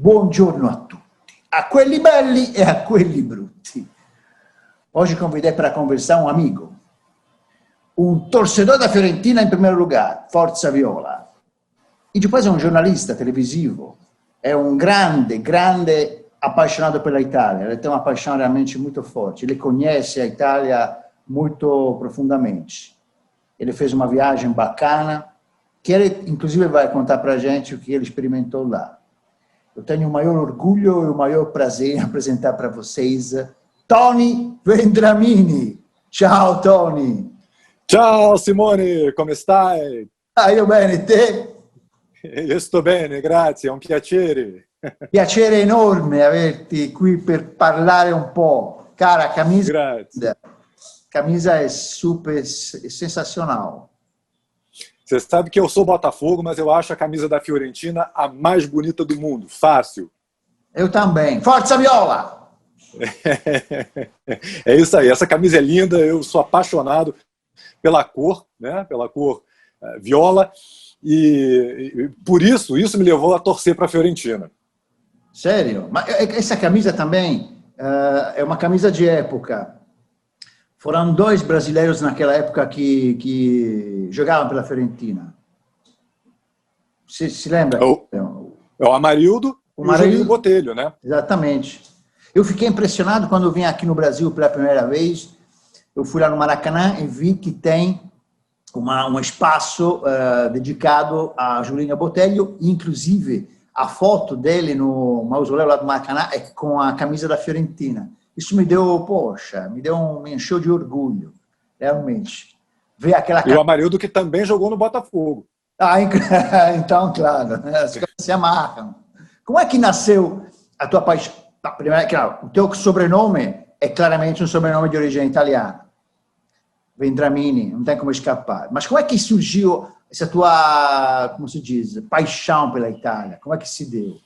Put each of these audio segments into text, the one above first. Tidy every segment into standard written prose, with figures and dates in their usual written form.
Buongiorno a tutti, a quelli belli e a quelli brutti. Oggi convidei para conversar um amigo, um torcedor da Fiorentina em primeiro lugar, Forza Viola. E depois é um jornalista televisivo, é um grande apaixonado pela Itália, ele tem uma paixão realmente muito forte, ele conhece a Itália muito profundamente. Ele fez uma viagem bacana, que ele inclusive vai contar para a gente o que ele experimentou lá. Eu tenho o maior orgulho e o maior prazer em apresentar para vocês Tony Vendramini. Ciao Tony. Ciao Simone, come stai? Io bene, te? Io sto bene, grazie, è un piacere. Piacere enorme averti qui per parlare un po'. Cara, camisa. Grazie. Camisa é super sensacional. Você sabe que eu sou Botafogo, mas eu acho a camisa da Fiorentina a mais bonita do mundo. Fácil. Eu também. Forza Viola! É isso aí. Essa camisa é linda. Eu sou apaixonado pela cor, né? Pela cor viola. E por isso me levou a torcer para a Fiorentina. Sério? Mas essa camisa também é uma camisa de época. Foram dois brasileiros naquela época que jogavam pela Fiorentina. Você se lembra? É o Amarildo e o Julinho Botelho, né? Exatamente. Eu fiquei impressionado quando eu vim aqui no Brasil pela primeira vez. Eu fui lá no Maracanã e vi que tem um espaço dedicado a Julinho Botelho. Inclusive, a foto dele no mausoléu lá do Maracanã é com a camisa da Fiorentina. Isso me encheu de orgulho, realmente. Ver aquela... E o Amarildo que também jogou no Botafogo. Ah, então, claro, as coisas se amarram. Como é que nasceu a tua paixão? Primeiro, claro, o teu sobrenome é claramente um sobrenome de origem italiana. Vendramini, não tem como escapar. Mas como é que surgiu essa tua, como se diz, paixão pela Itália? Como é que se deu?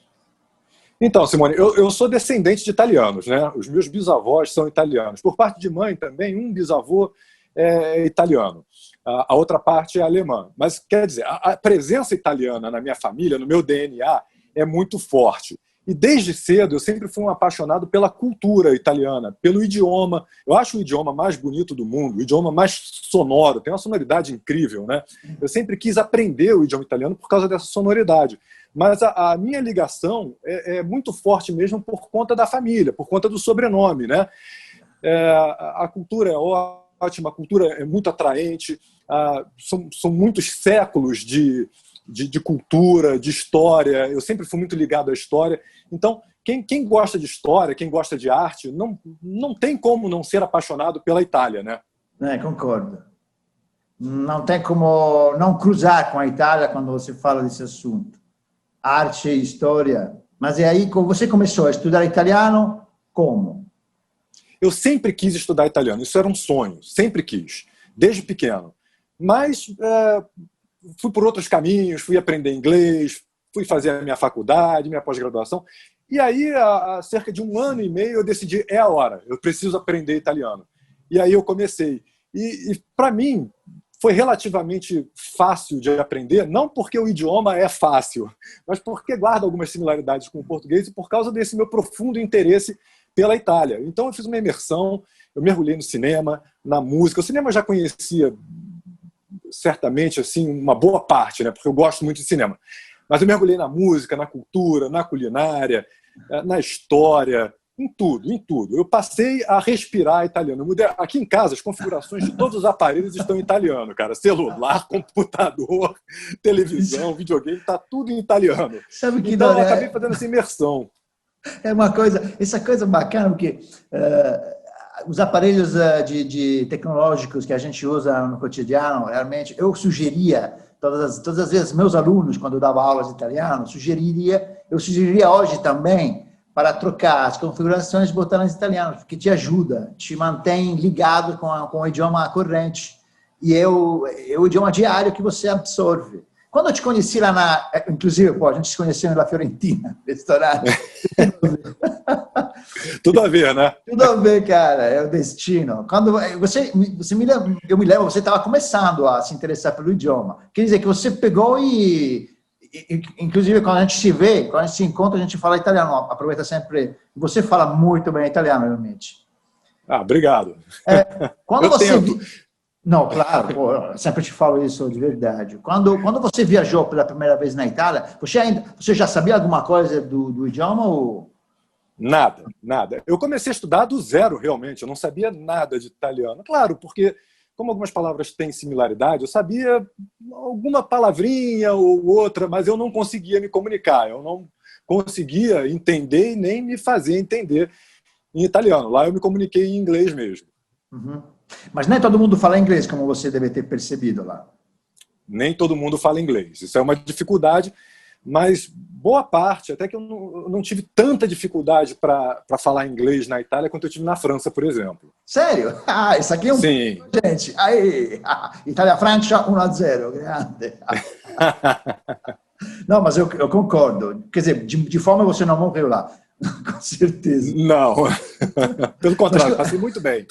Então, Simone, eu sou descendente de italianos, né? Os meus bisavós são italianos. Por parte de mãe também, um bisavô é italiano. A outra parte é alemã. Mas, quer dizer, a presença italiana na minha família, no meu DNA, é muito forte. E desde cedo eu sempre fui um apaixonado pela cultura italiana, pelo idioma. Eu acho o idioma mais bonito do mundo, o idioma mais sonoro, tem uma sonoridade incrível, né? Eu sempre quis aprender o idioma italiano por causa dessa sonoridade. Mas a minha ligação é muito forte mesmo por conta da família, por conta do sobrenome, né? A cultura é ótima, a cultura é muito atraente, são muitos séculos de cultura, de história. Eu sempre fui muito ligado à história. Então, quem gosta de história, quem gosta de arte, não tem como não ser apaixonado pela Itália, né? Concordo. Não tem como não cruzar com a Itália quando você fala desse assunto. Arte e história. Mas é aí que você começou a estudar italiano? Como? Eu sempre quis estudar italiano. Isso era um sonho. Sempre quis. Desde pequeno. Mas fui por outros caminhos. Fui aprender inglês. Fui fazer a minha faculdade, minha pós-graduação. E aí, há cerca de 1 ano e meio, eu decidi, é a hora. Eu preciso aprender italiano. E aí eu comecei. E para mim... foi relativamente fácil de aprender, não porque o idioma é fácil, mas porque guarda algumas similaridades com o português e por causa desse meu profundo interesse pela Itália. Então eu fiz uma imersão, eu mergulhei no cinema, na música. O cinema eu já conhecia certamente assim uma boa parte, né, porque eu gosto muito de cinema. Mas eu mergulhei na música, na cultura, na culinária, na história, em tudo. Eu passei a respirar italiano. Aqui em casa, as configurações de todos os aparelhos estão em italiano, cara. Celular, computador, televisão, videogame, está tudo em italiano. Sabe que então, eu acabei fazendo essa imersão. Essa coisa bacana, porque os aparelhos tecnológicos que a gente usa no cotidiano, realmente, eu sugeria, todas as vezes, meus alunos, quando eu dava aulas de italiano, eu sugeriria hoje também, para trocar as configurações e botar nas italianas, porque te ajuda, te mantém ligado com o idioma corrente. E é o idioma diário que você absorve. Quando eu te conheci lá inclusive, a gente se conheceu na Fiorentina, restaurante. Tudo a ver, né? Tudo a ver, cara, é o destino. Quando eu me lembro, você estava começando a se interessar pelo idioma. Quer dizer que você pegou e Inclusive, quando a gente se vê, quando a gente se encontra, a gente fala italiano. Aproveita sempre. Você fala muito bem italiano, realmente. Ah, obrigado. Quando Eu você tento. Não, claro, pô, eu sempre te falo isso de verdade. Quando você viajou pela primeira vez na Itália, você já sabia alguma coisa do idioma? Ou... Nada, nada. Eu comecei a estudar do zero, realmente. Eu não sabia nada de italiano. Claro, porque como algumas palavras têm similaridade, eu sabia alguma palavrinha ou outra, mas eu não conseguia me comunicar. Eu não conseguia entender e nem me fazer entender em italiano. Lá eu me comuniquei em inglês mesmo. Uhum. Mas nem todo mundo fala inglês, como você deve ter percebido lá. Nem todo mundo fala inglês. Isso é uma dificuldade, mas boa parte, até que eu não tive tanta dificuldade para falar inglês na Itália quanto eu tive na França, por exemplo. Sério? Ah, isso aqui é um... Sim. Gente, aí, Itália-Francia 1-0, grande. Não, mas eu concordo. Quer dizer, de fome você não morreu lá, com certeza. Não, pelo contrário, passei muito bem.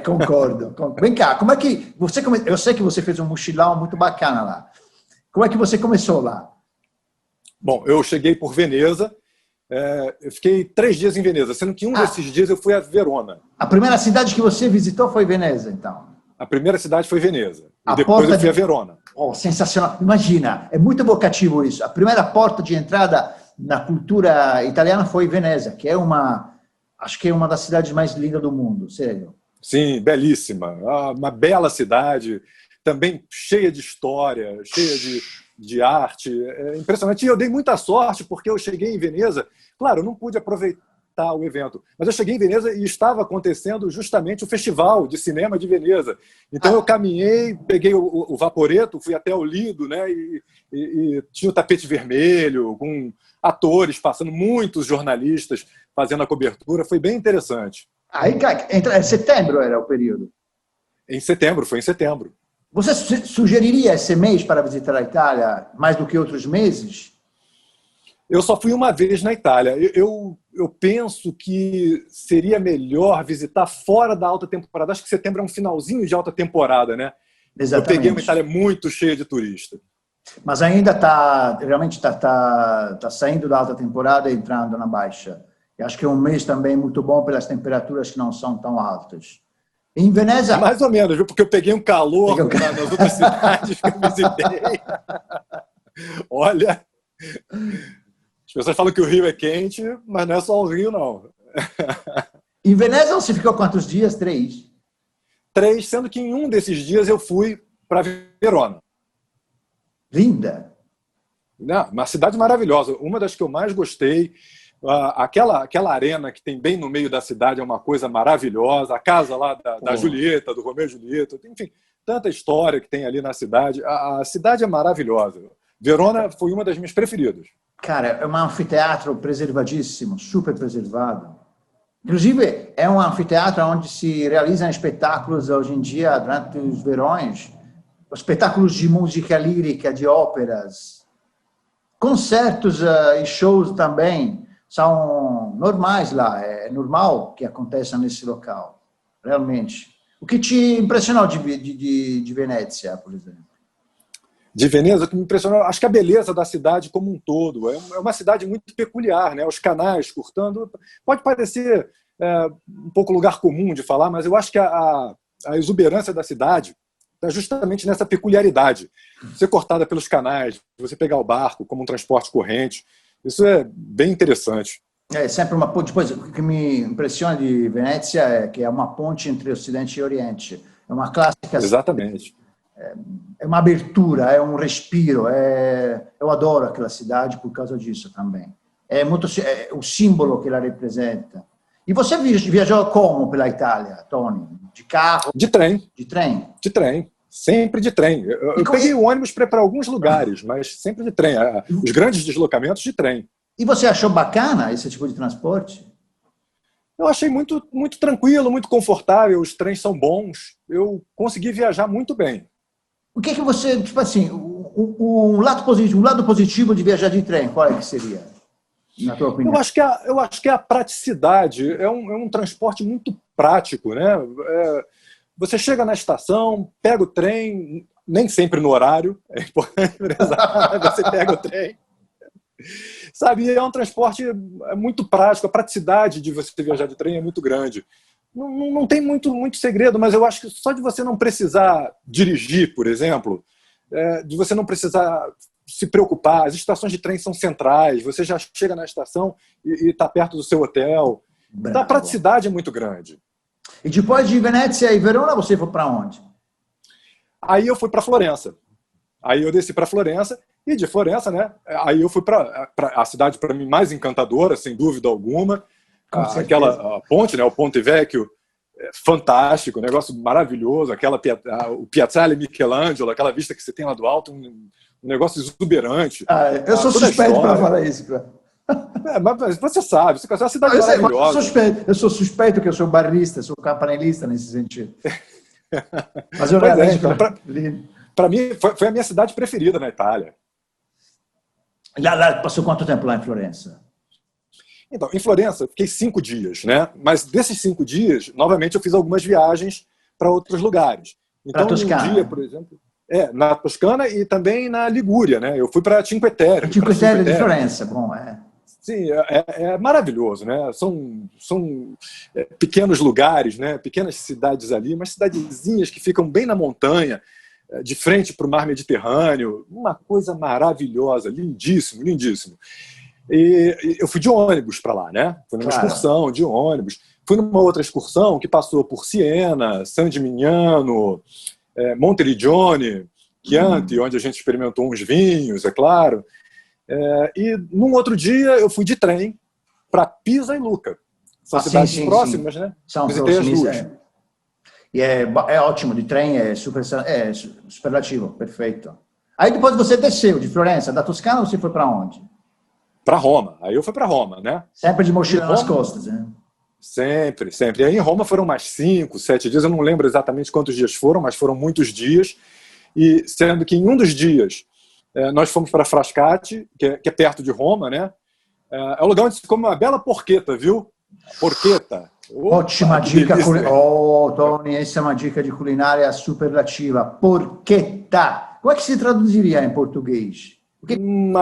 Concordo. Vem cá, como é que você eu sei que você fez um mochilão muito bacana lá. Como é que você começou lá? Bom, eu cheguei por Veneza, eu fiquei 3 dias em Veneza, sendo que um desses dias eu fui a Verona. A primeira cidade que você visitou foi Veneza, então? A primeira cidade foi Veneza, e depois eu fui a Verona. Oh, sensacional. Imagina, é muito evocativo isso. A primeira porta de entrada na cultura italiana foi Veneza, que é acho que é uma das cidades mais lindas do mundo, sério. Sim, belíssima. Uma bela cidade, também cheia de história, cheia de arte. É impressionante. E eu dei muita sorte, porque eu cheguei em Veneza. Claro, eu não pude aproveitar o evento, mas eu cheguei em Veneza e estava acontecendo justamente o Festival de Cinema de Veneza. Então eu caminhei, peguei o Vaporetto, fui até o Lido, né, e tinha o tapete vermelho, com atores passando, muitos jornalistas fazendo a cobertura. Foi bem interessante. Aí, setembro era o período? Foi em setembro. Você sugeriria esse mês para visitar a Itália mais do que outros meses? Eu só fui uma vez na Itália. Eu penso que seria melhor visitar fora da alta temporada. Acho que setembro é um finalzinho de alta temporada, né? Exatamente. Eu peguei uma Itália muito cheia de turista. Mas ainda realmente está saindo da alta temporada e entrando na baixa. Eu acho que é um mês também muito bom pelas temperaturas que não são tão altas. Em Veneza... Mais ou menos, viu? Porque eu peguei um calor nas outras cidades que eu visitei. Olha, as pessoas falam que o Rio é quente, mas não é só o Rio, não. Em Veneza você ficou quantos dias? 3? 3, sendo que em um desses dias eu fui para Verona. Linda. Uma cidade maravilhosa, uma das que eu mais gostei. Aquela arena que tem bem no meio da cidade é uma coisa maravilhosa. A casa lá da Julieta, do Romeu e Julieta, enfim, tanta história que tem ali na cidade. A cidade é maravilhosa. Verona foi uma das minhas preferidas. Cara, é um anfiteatro preservadíssimo, super preservado. Inclusive, é um anfiteatro onde se realizam espetáculos hoje em dia, durante os verões, espetáculos de música lírica, de óperas, concertos e shows também são normais lá, é normal que aconteça nesse local, realmente. O que te impressionou de Venezia, por exemplo? De Veneza, o que me impressionou, acho que a beleza da cidade como um todo. É uma cidade muito peculiar, né? Os canais cortando, pode parecer um pouco lugar comum de falar, mas eu acho que a exuberância da cidade está justamente nessa peculiaridade. Ser cortada pelos canais, você pegar o barco como um transporte corrente, isso é bem interessante. É sempre uma ponte. Depois, o que me impressiona de Venezia é que é uma ponte entre Ocidente e Oriente. É uma clássica. Exatamente. É uma abertura, é um respiro. Eu adoro aquela cidade por causa disso também. É o símbolo que ela representa. E você viajou como pela Itália, Tony? De carro? De trem. De trem? De trem. Sempre de trem. Eu peguei o ônibus para alguns lugares, mas sempre de trem. Os grandes deslocamentos de trem. E você achou bacana esse tipo de transporte? Eu achei muito, muito tranquilo, muito confortável. Os trens são bons. Eu consegui viajar muito bem. O que você, tipo assim, um lado positivo de viajar de trem, qual é que seria, na tua opinião? Eu acho que é a praticidade. É um transporte muito prático, né? Você chega na estação, pega o trem, nem sempre no horário, é importante frisar, você pega o trem. Sabe, e é um transporte muito prático, a praticidade de você viajar de trem é muito grande. Não tem muito segredo, mas eu acho que só de você não precisar dirigir, por exemplo, de você não precisar se preocupar, as estações de trem são centrais, você já chega na estação e está perto do seu hotel. Então, a praticidade é muito grande. E depois de Venezia e Verona, você foi para onde? Aí eu fui para Florença. Aí eu desci para Florença, e de Florença, né? Aí eu fui para a cidade, para mim, mais encantadora, sem dúvida alguma. Aquela ponte, né? O Ponte Vecchio, fantástico, um negócio maravilhoso. O Piazzale Michelangelo, aquela vista que você tem lá do alto, um negócio exuberante. Eu sou suspeito para falar isso, cara. Mas você sabe, você é uma cidade maravilhosa. Eu sou suspeito que eu sou barrista, sou campanilista nesse sentido. Mas eu para mim, foi a minha cidade preferida na Itália. Lá passou quanto tempo lá em Florença? Então, em Florença, eu fiquei 5 dias, né? Mas desses 5 dias, novamente, eu fiz algumas viagens para outros lugares. Então, um dia, por exemplo, na Toscana e também na Ligúria, né? Eu fui para Cinque Terre. Cinque Terre de Florença, bom, Sim, é maravilhoso, né? São pequenos lugares, né? Pequenas cidades ali, umas cidadezinhas que ficam bem na montanha, de frente para o mar Mediterrâneo, uma coisa maravilhosa, lindíssimo, lindíssimo. E eu fui de ônibus para lá, né? Fui numa excursão de ônibus. Fui numa outra excursão que passou por Siena, San Gimignano, Monteriggioni, Chianti, onde a gente experimentou uns vinhos, é claro. E num outro dia eu fui de trem para Pisa e Lucca. São cidades próximas, né? São Visitei as duas. E é ótimo, de trem é superlativo, perfeito. Aí depois você desceu de Florença, da Toscana, você foi para onde? Para Roma. Aí eu fui para Roma, né? Sempre de mochila nas costas, né? Sempre, sempre. E aí em Roma foram mais 5, 7 dias, eu não lembro exatamente quantos dias foram, mas foram muitos dias. E sendo que em um dos dias nós fomos para Frascati, que é perto de Roma, né? É um lugar onde se come uma bela porchetta, viu? Porchetta. Ótima dica, Tony, essa é uma dica de culinária superlativa. Porchetta. Como é que se traduziria em português?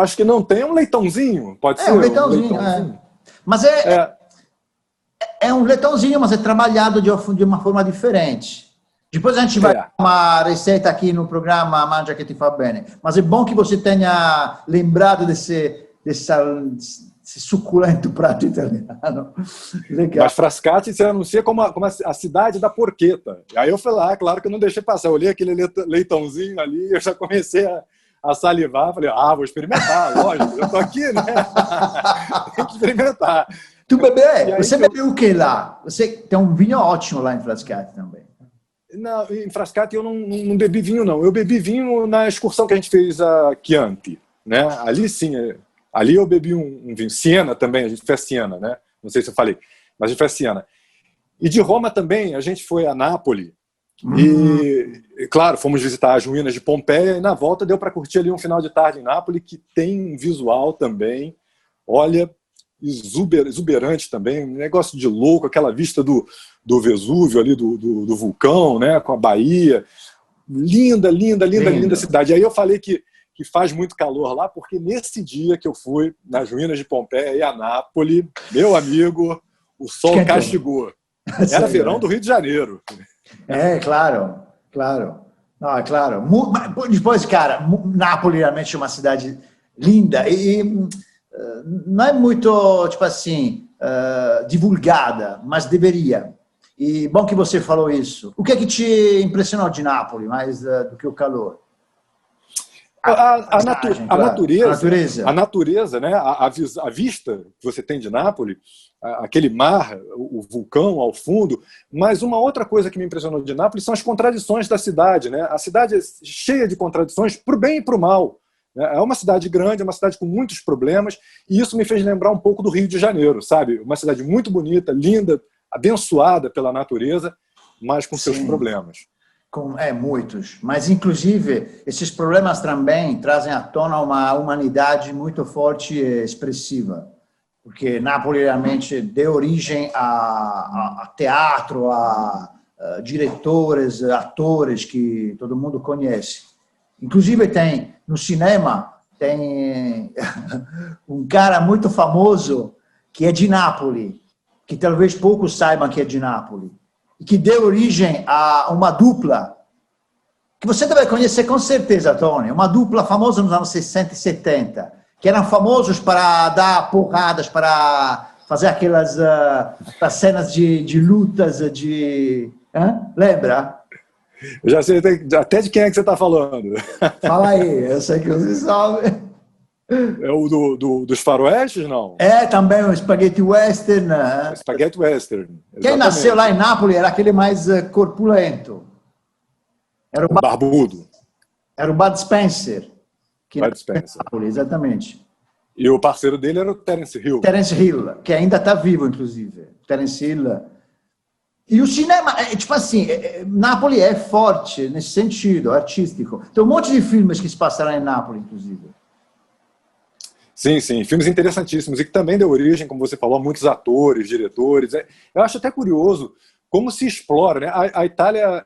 Acho que não tem um leitãozinho, pode ser? Um leitãozinho. Mas é um leitãozinho, mas é trabalhado de uma forma diferente. Depois a gente vai dar uma receita aqui no programa Mangia che ti fa bene. Mas é bom que você tenha lembrado desse suculento prato italiano. Legal. Mas Frascati se anuncia como a cidade da porchetta. Aí eu fui lá, claro que eu não deixei passar. Eu olhei aquele leitãozinho ali, eu já comecei a salivar. Falei, vou experimentar, lógico. Eu tô aqui, né? Tem que experimentar. Tu bebeu? Você bebeu o que lá? Você tem um vinho ótimo lá em Frascati também. Não, em Frascati eu não bebi vinho, não. Eu bebi vinho na excursão que a gente fez a Chianti, né? Ali sim, ali eu bebi um vinho. Siena também, a gente fez Siena, né? Não sei se eu falei, mas a gente fez Siena. E de Roma também, a gente foi a Nápoles. E, claro, fomos visitar as ruínas de Pompeia e na volta deu para curtir ali um final de tarde em Nápoles, que tem um visual também, olha, exuberante também, um negócio de louco, aquela vista do Vesúvio ali, do vulcão, né, com a Bahia. Linda cidade. Aí eu falei que faz muito calor lá, porque nesse dia que eu fui nas ruínas de Pompeia e a Nápoles, meu amigo, o sol castigou. Era verão do Rio de Janeiro. Claro. Não, é claro. Depois, cara, Nápoles realmente é uma cidade linda e não é muito, tipo assim, divulgada, mas deveria. E bom que você falou isso. O que é que te impressionou de Nápoles, mais do que o calor? A natureza, né? A vista que você tem de Nápoles, aquele mar, o vulcão ao fundo. Mas uma outra coisa que me impressionou de Nápoles são as contradições da cidade, né? A cidade é cheia de contradições, para o bem e para o mal. É uma cidade grande, é uma cidade com muitos problemas, e isso me fez lembrar um pouco do Rio de Janeiro, sabe? Uma cidade muito bonita, linda, abençoada pela natureza, mas com seus problemas. Muitos. Mas, inclusive, esses problemas também trazem à tona uma humanidade muito forte e expressiva. Porque Nápoles realmente deu origem a teatro, a diretores, atores que todo mundo conhece. Inclusive tem, no cinema, tem um cara muito famoso que é de Nápoles, que talvez poucos saibam que é de Nápoles, e que deu origem a uma dupla, que você deve conhecer com certeza, Tony, uma dupla famosa nos anos 60 e 70, que eram famosos para dar porradas, para fazer aquelas cenas de lutas, lembra? Eu já sei até de quem é que você está falando. Fala aí, eu sei que você sabe. É o dos faroestes, não? É, também o Spaghetti Western. Spaghetti Western. Quem Exatamente. nasceu lá em Nápoles era aquele mais corpulento. Era o barbudo. Era o Bud Spencer. Bud Spencer. Nápoles, exatamente. E o parceiro dele era o Terence Hill. Terence Hill, que ainda está vivo, inclusive. Terence Hill. E o cinema, tipo assim, Nápoles é forte nesse sentido, artístico. Tem um monte de filmes que se passaram em Nápoles, inclusive. Sim, sim. Filmes interessantíssimos. E que também deu origem, como você falou, a muitos atores, diretores. Eu acho até curioso como se explora, né? A Itália,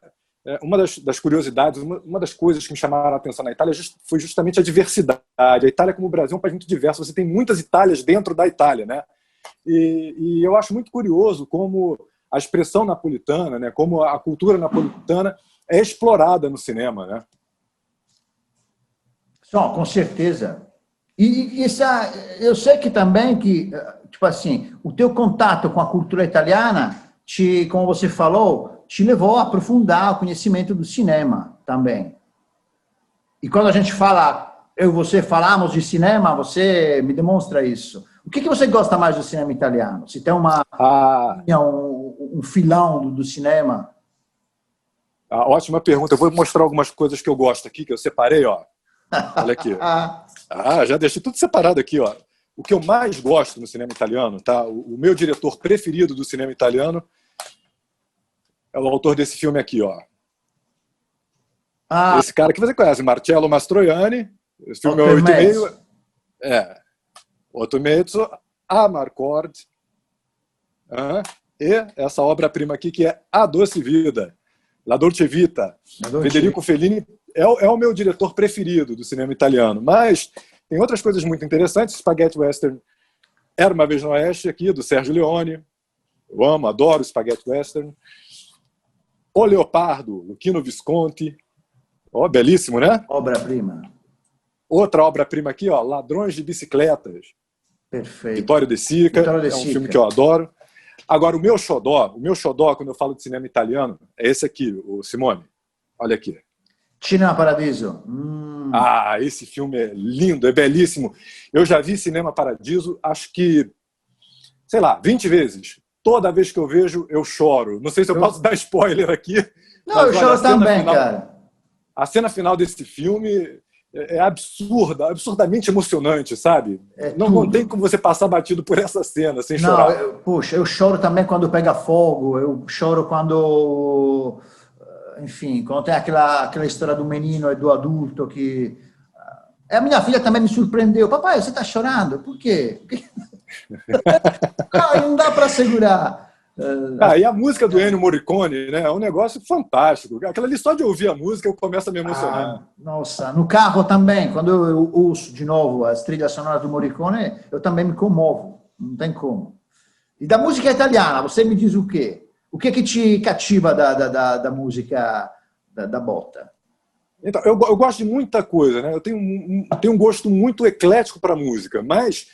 uma das curiosidades, uma das coisas que me chamaram a atenção na Itália foi justamente a diversidade. A Itália, como o Brasil, é um país muito diverso. Você tem muitas Itálias dentro da Itália, né? E eu acho muito curioso como a expressão napolitana, né? Como a cultura napolitana é explorada no cinema, né? Só, com certeza. E eu sei que também que, tipo assim, o teu contato com a cultura italiana, como você falou, te levou a aprofundar o conhecimento do cinema também. E quando a gente fala, eu e você falamos de cinema, você me demonstra isso. O que você gosta mais do cinema italiano? Se tem um filão do cinema? Ótima pergunta. Eu vou mostrar algumas coisas que eu gosto aqui, que eu separei, ó. Olha aqui. Já deixei tudo separado aqui, ó. O que eu mais gosto no cinema italiano, tá? O meu diretor preferido do cinema italiano é o autor desse filme aqui, ó. Esse cara que você conhece, Marcello Mastroianni. Esse filme é 8,5. Otto Mezzo, Amarcord. E essa obra-prima aqui, que é A Doce Vida, La Dolce Vita. Federico Fellini é o meu diretor preferido do cinema italiano. Mas tem outras coisas muito interessantes. Spaghetti Western Era uma Vez no Oeste, aqui, do Sérgio Leone. Eu amo, adoro Spaghetti Western. O Leopardo, Luchino Visconti. Belíssimo, né? Obra-prima. Outra obra-prima aqui, ó, Ladrões de Bicicletas. Perfeito. Vittorio De Sica. É um filme que eu adoro. Agora, o meu xodó, quando eu falo de cinema italiano, é esse aqui, o Simone. Olha aqui. Cinema Paradiso. Esse filme é lindo, é belíssimo. Eu já vi Cinema Paradiso, acho que, sei lá, 20 vezes. Toda vez que eu vejo, eu choro. Não sei se eu posso dar spoiler aqui. Não, eu choro também, cara. A cena final desse filme é absurda, absurdamente emocionante, sabe? Não tem como você passar batido por essa cena sem chorar. Eu choro também quando pega fogo, eu choro quando, enfim, quando tem aquela história do menino e do adulto que... A minha filha também me surpreendeu. Papai, você está chorando? Por quê? Não dá para segurar. E a música do Ennio Morricone, né, é um negócio fantástico. Aquela ali, só de ouvir a música, eu começo a me emocionar. Nossa, no carro também, quando eu ouço de novo as trilhas sonoras do Morricone, eu também me comovo. Não tem como. E da música italiana, você me diz o quê? O que te cativa da música da Botta? Então, eu gosto de muita coisa, né? Eu tenho um gosto muito eclético para música, mas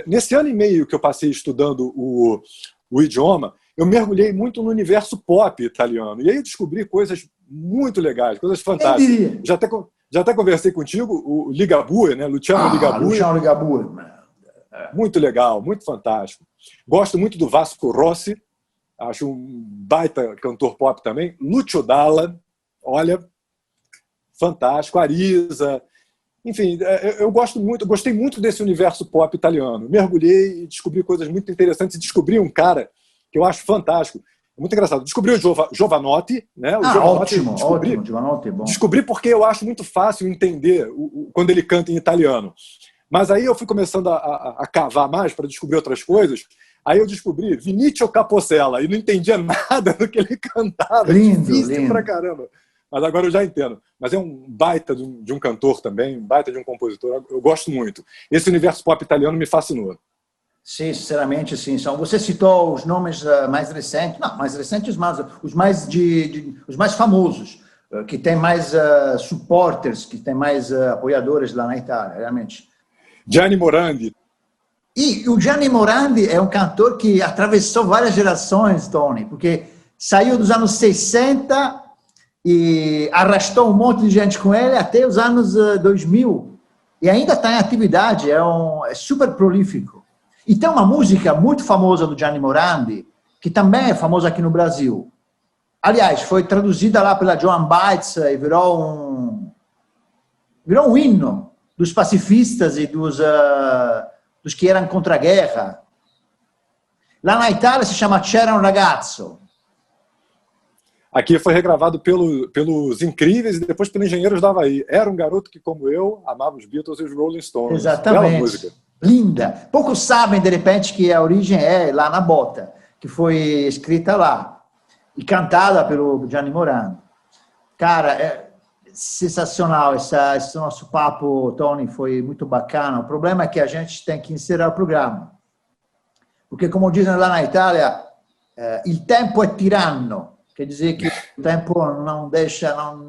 nesse ano e meio que eu passei estudando o idioma, eu mergulhei muito no universo pop italiano. E aí eu descobri coisas muito legais, coisas fantásticas. Já até conversei contigo, o Ligabue, né? Luciano Ligabue. Luciano Ligabue. Muito legal, muito fantástico. Gosto muito do Vasco Rossi, acho um baita cantor pop também. Lucio Dalla, olha, fantástico. Arisa. Enfim, eu gostei muito desse universo pop italiano. Mergulhei e descobri coisas muito interessantes. Descobri um cara que eu acho fantástico. É muito engraçado. Descobri o Jovanotti, né? Ótimo, Jovanotti é bom. Descobri porque eu acho muito fácil entender quando ele canta em italiano. Mas aí eu fui começando a cavar mais para descobrir outras coisas. Aí eu descobri Vinicio Capossela e não entendia nada do que ele cantava. Lindo, Difícil lindo. pra caramba. Mas agora eu já entendo. Mas é um baita de um cantor também, um baita de um compositor. Eu gosto muito. Esse universo pop italiano me fascinou. Sim, sinceramente, sim. Você citou os nomes mais recentes, não, mais recentes, mas os mais famosos, que tem mais supporters, que tem mais apoiadores lá na Itália, realmente. Gianni Morandi. E o Gianni Morandi é um cantor que atravessou várias gerações, Tony, porque saiu dos anos 60 e arrastou um monte de gente com ele até os anos 2000. E ainda está em atividade, é super prolífico. E tem uma música muito famosa do Gianni Morandi, que também é famosa aqui no Brasil. Aliás, foi traduzida lá pela Joan Baez e virou um hino dos pacifistas e dos que eram contra a guerra. Lá na Itália se chama C'era un ragazzo. Aqui foi regravado pelos Incríveis e depois pelos Engenheiros do Havaí. Era um garoto que, como eu, amava os Beatles e os Rolling Stones. Exatamente. Bela música. Linda. Poucos sabem, de repente, que a origem é lá na Bota, que foi escrita lá e cantada pelo Gianni Morandi. Cara, é sensacional. Esse nosso papo, Tony, foi muito bacana. O problema é que a gente tem que encerrar o programa. Porque, como dizem lá na Itália, il tempo è tiranno. Quer dizer que o tempo não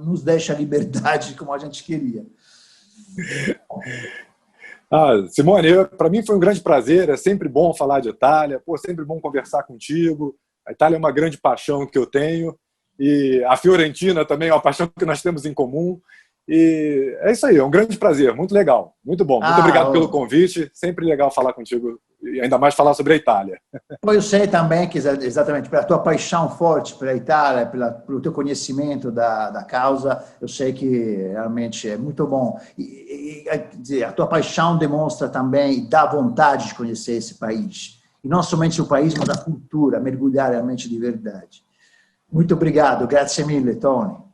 nos deixa liberdade como a gente queria. Simone, para mim foi um grande prazer. É sempre bom falar de Itália. Sempre bom conversar contigo. A Itália é uma grande paixão que eu tenho. E a Fiorentina também é uma paixão que nós temos em comum. E é isso aí, é um grande prazer, muito legal, muito bom. Muito obrigado pelo convite, sempre legal falar contigo, e ainda mais falar sobre a Itália. Eu sei também que, exatamente, pela tua paixão forte pela Itália, pelo teu conhecimento da causa, eu sei que realmente é muito bom. E a tua paixão demonstra também e dá vontade de conhecer esse país. E não somente o país, mas a cultura, mergulhar realmente de verdade. Muito obrigado, grazie mille, Tony.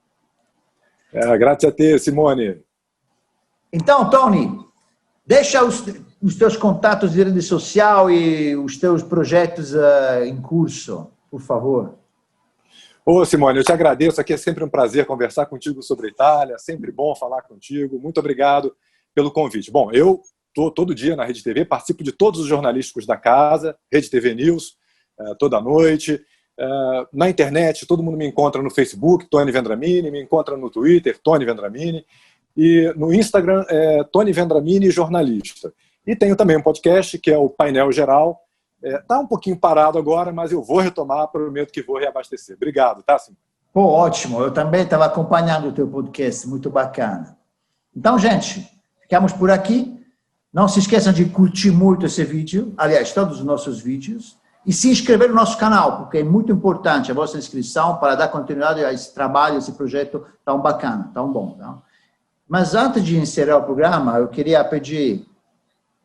Grazie a te, Simone. Então, Tony, deixa os teus contatos de rede social e os teus projetos em curso, por favor. Simone, eu te agradeço. Aqui é sempre um prazer conversar contigo sobre a Itália, sempre bom falar contigo. Muito obrigado pelo convite. Bom, eu estou todo dia na Rede TV, participo de todos os jornalísticos da casa, Rede TV News, toda noite. Na internet, todo mundo me encontra no Facebook, Tony Vendramini, me encontra no Twitter, Tony Vendramini, e no Instagram, Tony Vendramini Jornalista. E tenho também um podcast, que é o Painel Geral. Está um pouquinho parado agora, mas eu vou retomar, prometo que vou reabastecer. Obrigado, tá, Simone? Ótimo, eu também estava acompanhando o teu podcast, muito bacana. Então, gente, ficamos por aqui. Não se esqueçam de curtir muito esse vídeo, aliás, todos os nossos vídeos, e se inscrever no nosso canal, porque é muito importante a vossa inscrição para dar continuidade a esse trabalho, a esse projeto tão bacana, tão bom. Tá? Mas antes de encerrar o programa, eu queria pedir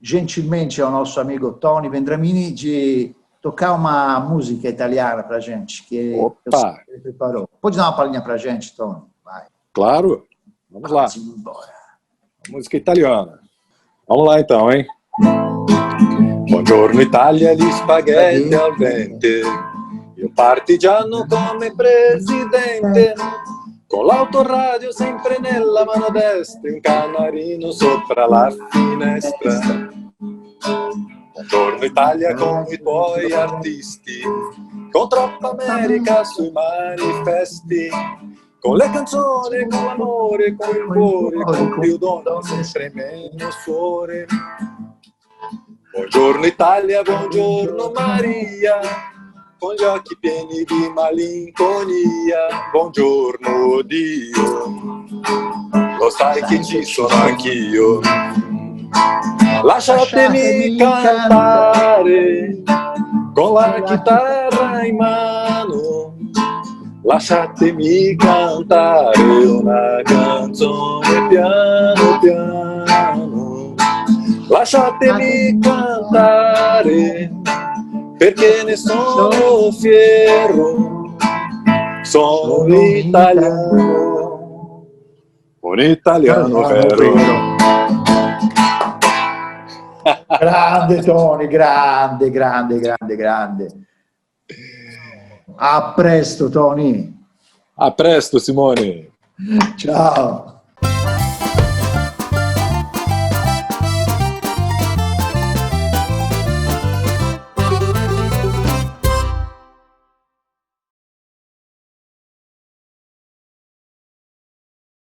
gentilmente ao nosso amigo Tony Vendramini de tocar uma música italiana para a gente, que ele preparou. Pode dar uma palhinha para a gente, Tony? Vai. Claro, vamos lá. Embora. Música italiana. Vamos lá então, hein? Buongiorno Italia, gli spaghetti al dente, e un partigiano come presidente, con l'autoradio sempre nella mano destra, un canarino sopra la finestra. Buongiorno Italia con i tuoi artisti, con troppa America sui manifesti, con le canzoni, con l'amore, con il cuore, con più donne, sempre meno suore. Buongiorno Italia, buongiorno Maria, con gli occhi pieni di malinconia. Buongiorno Dio, lo sai che ci sono anch'io. Lasciatemi cantare con la chitarra in mano. Lasciatemi cantare una canzone piano piano. Lasciatemi cantare perché ne sono fiero, sono italiano, un italiano vero. Grande Tony, grande. A presto, Tony. A presto, Simone. Ciao.